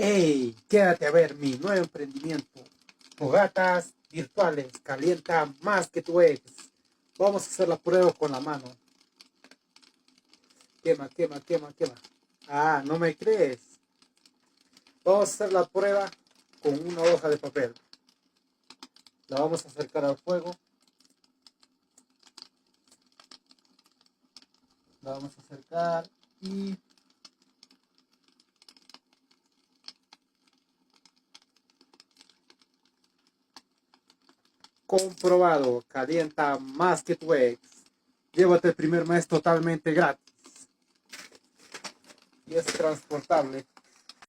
Hey, quédate a ver mi nuevo emprendimiento. Fogatas virtuales, calienta más que tu ex. Vamos a hacer la prueba con la mano. Quema, quema, quema, quema. Ah, ¿no me crees? Vamos a hacer la prueba con una hoja de papel. La vamos a acercar al fuego. La vamos a acercar y comprobado, calienta más que tu ex. Llévate el primer mes totalmente gratis y es transportable.